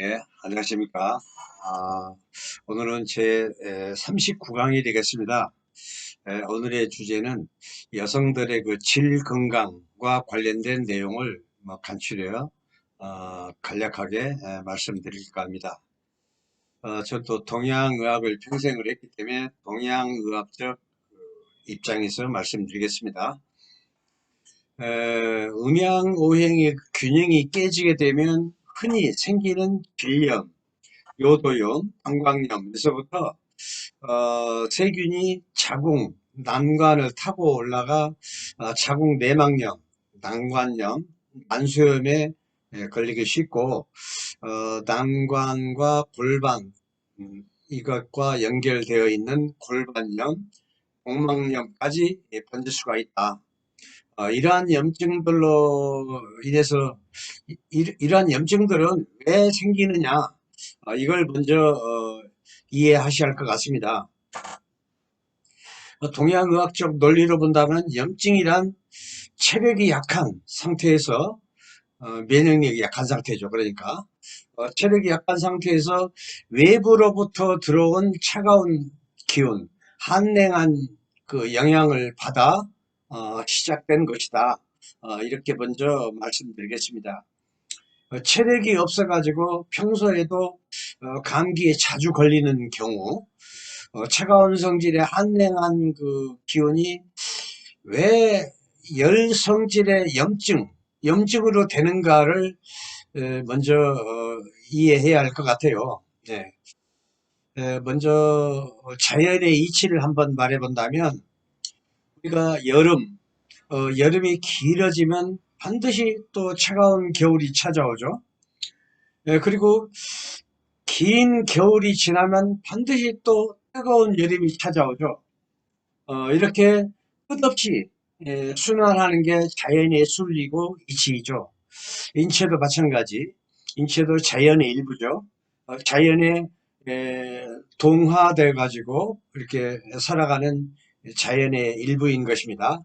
예, 안녕하십니까. 아, 오늘은 제 39강이 되겠습니다. 오늘의 주제는 여성들의 그 질 건강과 관련된 내용을 뭐 간추려 간략하게 말씀드릴까 합니다. 저도 동양의학을 평생을 했기 때문에 동양의학적 입장에서 말씀드리겠습니다. 음양오행의 균형이 깨지게 되면 흔히 생기는 질염, 요도염, 방광염에서부터 세균이 자궁, 난관을 타고 올라가 자궁 내막염, 난관염, 난소염에 걸리기 쉽고 난관과 골반 이것과 연결되어 있는 골반염, 복막염까지 번질 수가 있다. 이러한 염증들로 인해서 이러한 염증들은 왜 생기느냐 이걸 먼저 이해하셔야 할 것 같습니다. 동양의학적 논리로 본다면 염증이란 체력이 약한 상태에서 면역력이 약한 상태죠. 그러니까 체력이 약한 상태에서 외부로부터 들어온 차가운 기운,寒냉한 그 영향을 받아 시작된 것이다. 이렇게 먼저 말씀드리겠습니다. 체력이 없어가지고 평소에도 감기에 자주 걸리는 경우 차가운 성질의 한냉한 그 기운이 왜 열 성질의 염증으로 되는가를 먼저 이해해야 할 것 같아요. 네. 먼저 자연의 이치를 한번 말해 본다면 우리가 여름이 길어지면 반드시 또 차가운 겨울이 찾아오죠. 그리고 긴 겨울이 지나면 반드시 또 뜨거운 여름이 찾아오죠. 이렇게 끝없이 순환하는 게 자연의 순리고 이치이죠. 인체도 마찬가지. 인체도 자연의 일부죠. 자연에 동화돼 가지고 이렇게 살아가는 자연의 일부인 것입니다.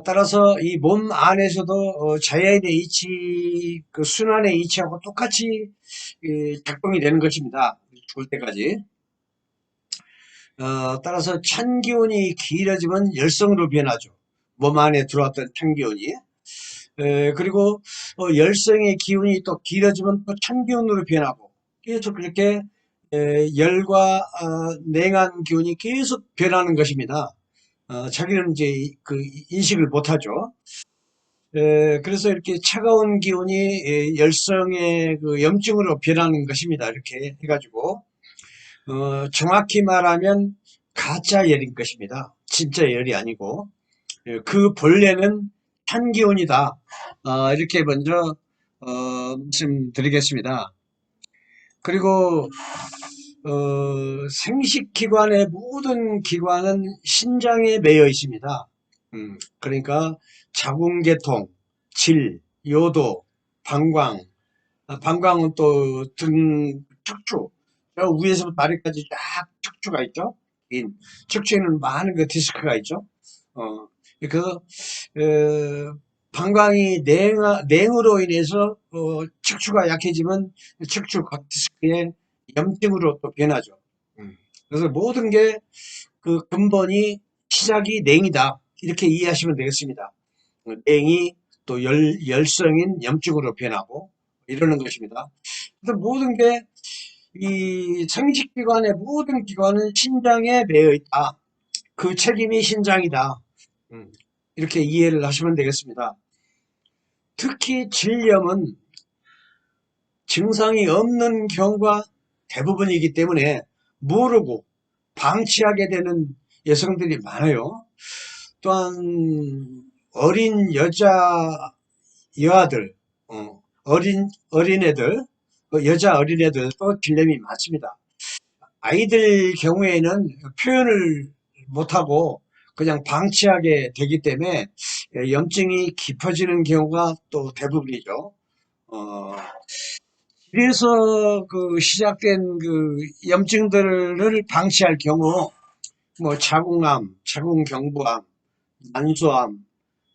따라서 이 몸 안에서도 자연의 이치, 그 순환의 이치하고 똑같이 작동이 되는 것입니다. 죽을 때까지. 따라서 찬 기운이 길어지면 열성으로 변하죠. 몸 안에 들어왔던 찬 기운이. 그리고 열성의 기운이 또 길어지면 또 찬 기운으로 변하고 계속 그렇게 열과 냉한 기운이 계속 변하는 것입니다. 자기는 이제 그 인식을 못하죠. 그래서 이렇게 차가운 기운이 열성의 그 염증으로 변하는 것입니다. 이렇게 해가지고 정확히 말하면 가짜 열인 것입니다. 진짜 열이 아니고 그 본래는 찬 기운이다. 이렇게 먼저 말씀드리겠습니다. 그리고 생식기관의 모든 기관은 신장에 매여 있습니다. 그러니까 자궁계통, 질, 요도, 방광, 방광은 또 등 척추, 저 위에서부터 아래까지 쫙 척추가 있죠. 인 척추에는 많은 그 디스크가 있죠. 그 방광이 냉으로 인해서 척추가 약해지면 척추 각 디스크의 염증으로 또 변하죠. 그래서 모든 게 그 근본이 시작이 냉이다. 이렇게 이해하시면 되겠습니다. 냉이 또 열성인 염증으로 변하고 이러는 것입니다. 그래서 모든 게 이 생식기관의 모든 기관은 신장에 매여 있다. 그 책임이 신장이다. 이렇게 이해를 하시면 되겠습니다. 특히 질염은 증상이 없는 경우가 대부분이기 때문에 모르고 방치하게 되는 여성들이 많아요. 또한 어린 여아들, 어린애들, 여자 어린애들도 질염이 많습니다. 아이들 경우에는 표현을 못하고 그냥 방치하게 되기 때문에 염증이 깊어지는 경우가 또 대부분이죠. 그래서 그 시작된 그 염증들을 방치할 경우 뭐 자궁암, 자궁경부암, 난소암,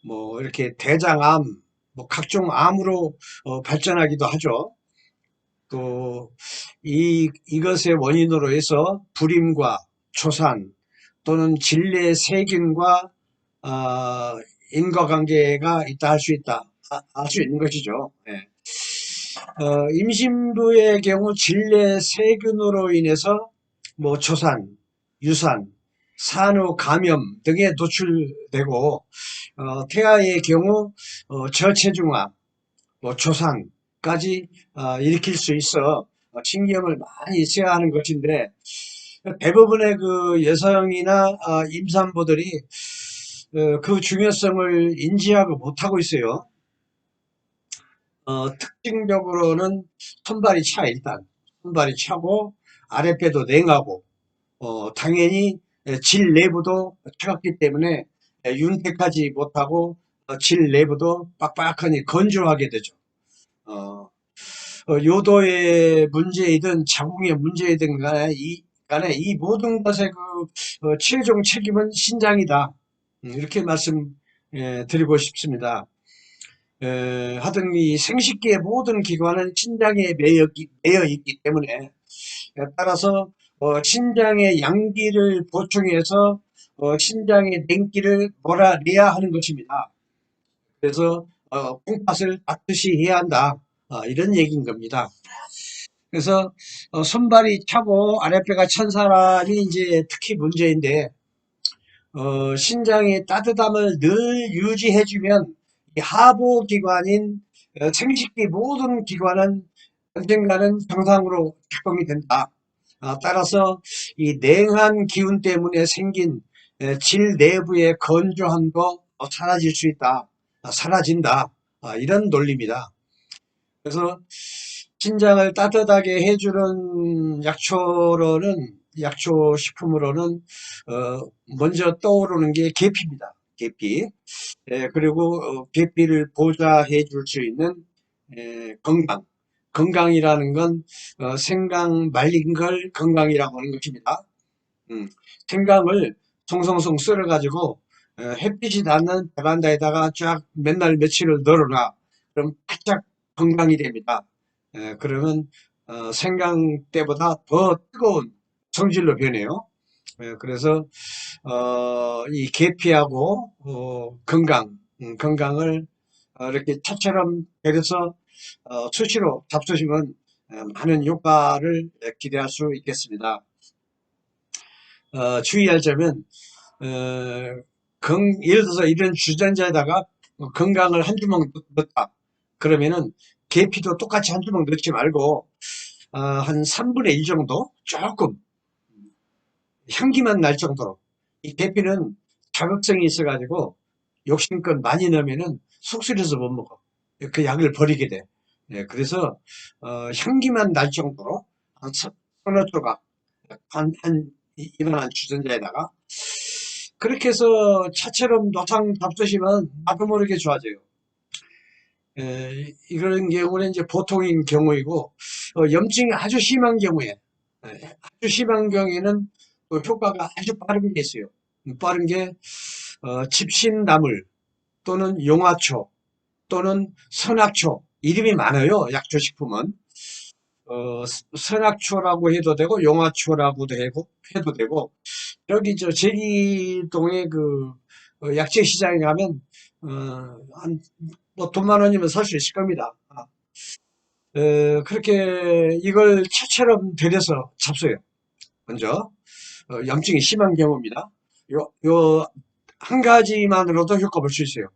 뭐 이렇게 대장암, 뭐 각종 암으로 발전하기도 하죠. 또 이것의 원인으로 해서 불임과 초산 또는 진례 세균과 인과관계가 있다 할 수 있다. 할 수 있는 것이죠. 예. 임신부의 경우 진례 세균으로 인해서 뭐 초산, 유산, 산후 감염 등에 노출되고 태아의 경우 저체중아, 뭐 조산까지 일으킬 수 있어 신경을 많이 써야 하는 것인데 대부분의 그 여성이나 임산부들이 그 중요성을 인지하고 못하고 있어요. 특징적으로는 손발이 차 일단 손발이 차고 아랫배도 냉하고 당연히 질 내부도 차갑기 때문에 윤택하지 못하고 질 내부도 빡빡하니 건조하게 되죠. 요도의 문제이든 자궁의 문제이든 간에 이 모든 것의 그 최종 책임은 신장이다. 이렇게 말씀 드리고 싶습니다. 하여튼 이 생식기의 모든 기관은 신장에 매여 있기 때문에 따라서 신장의 양기를 보충해서 신장의 냉기를 몰아내야 하는 것입니다. 그래서 콩팥을 닦듯이 해야 한다. 이런 얘기인 겁니다. 그래서 손발이 차고 아랫배가 찬 사람이 이제 특히 문제인데 신장의 따뜻함을 늘 유지해주면 이 하부기관인 생식기 모든 기관은 언젠가는 정상으로 작동이 된다. 따라서 이 냉한 기운 때문에 생긴 질 내부의 건조함도 사라질 수 있다. 사라진다. 이런 논리입니다. 그래서 신장을 따뜻하게 해주는 약초 식품으로는 먼저 떠오르는 게 계피입니다. 계피. 그리고 계피를 보좌해 줄 수 있는 건강. 건강이라는 건 생강 말린 걸 건강이라고 하는 것입니다. 생강을 송송송 썰어가지고 햇빛이 닿는 베란다에다가 쫙 맨날 며칠을 널어놔. 그럼 바짝 건강이 됩니다. 그러면 생강 때보다 더 뜨거운 성질로 변해요. 그래서 이 계피하고 건강을 이렇게 차처럼 데려서 수시로 잡수시면 많은 효과를 기대할 수 있겠습니다. 주의할 점은 예를 들어서 이런 주전자에다가 건강을 한 주먹 넣었다. 그러면은 계피도 똑같이 한 주먹 넣지 말고 한 3분의 1 정도 조금 향기만 날 정도로. 이 계피는 자극성이 있어가지고 욕심껏 많이 넣으면은 속쓰려서 못 먹어. 그 약을 버리게 돼. 그래서 향기만 날 정도로 한 서너 조각 이만한 주전자에다가 그렇게 해서 차처럼 노상 잡수시면 나도 모르게 좋아져요. 이런 경우는 이제 보통인 경우이고 염증이 아주 심한 경우에 아주 심한 경우에는 효과가 아주 빠른 게 있어요. 빠른 게 집신나물 또는 용화초 또는 선악초 이름이 많아요. 약초식품은 선악초라고 해도 되고 용화초라고도 해도 되고 여기 저 제기동에 그 약재 시장에 가면 한 뭐 돈만 원이면 살 수 있을 겁니다. 그렇게 이걸 차처럼 데려서 잡숴요. 먼저 염증이 심한 경우입니다. 요 한 가지만으로도 효과 볼 수 있어요.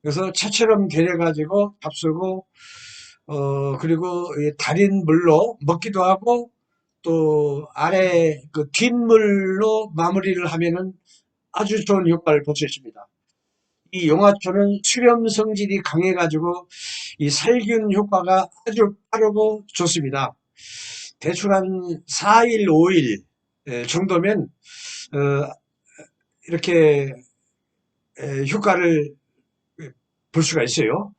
그래서 차처럼 데려가지고 잡수고 그리고 달인 물로 먹기도 하고 또 아래 그 뒷물로 마무리를 하면은 아주 좋은 효과를 볼 수 있습니다. 이 용화초는 수렴 성질이 강해가지고 이 살균 효과가 아주 빠르고 좋습니다. 대충 한 4일, 5일 정도면 이렇게 효과를 볼 수가 있어요.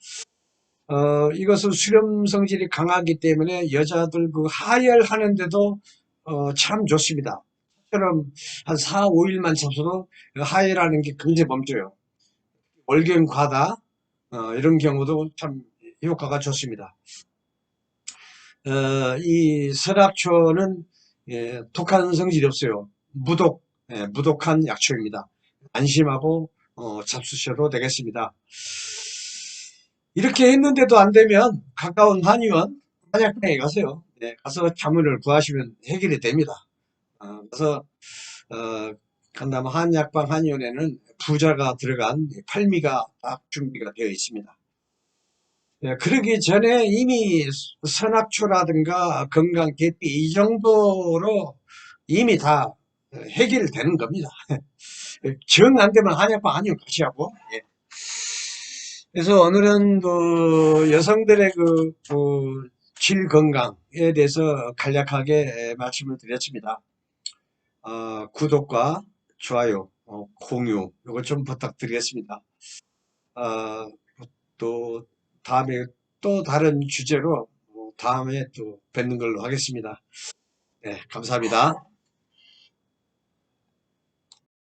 이것은 수렴 성질이 강하기 때문에 여자들 그 하혈하는데도 참 좋습니다. 처럼 한 4, 5일만 잡숴도 하혈하는 게 금세 멈춰요. 월경 과다 이런 경우도 참 효과가 좋습니다. 이 설악초는 독한 성질이 없어요. 무독한 약초입니다. 안심하고 잡수셔도 되겠습니다. 이렇게 했는데도 안 되면 가까운 한의원, 한약방에 가세요. 가서 자문을 구하시면 해결이 됩니다. 그래서 간담 한약방 한의원에는 부자가 들어간 팔미가 딱 준비가 되어 있습니다. 그러기 전에 이미 선악초라든가 건강 계피 이 정도로 이미 다 해결되는 겁니다. 정 안 되면 한약방 한의원 가시라고. 그래서 오늘은 그 여성들의 질 건강에 대해서 간략하게 말씀을 드렸습니다. 구독과 좋아요, 공유 이거 좀 부탁드리겠습니다. 어, 또 다음에 또 다른 주제로 다음에 또 뵙는 걸로 하겠습니다. 네, 감사합니다.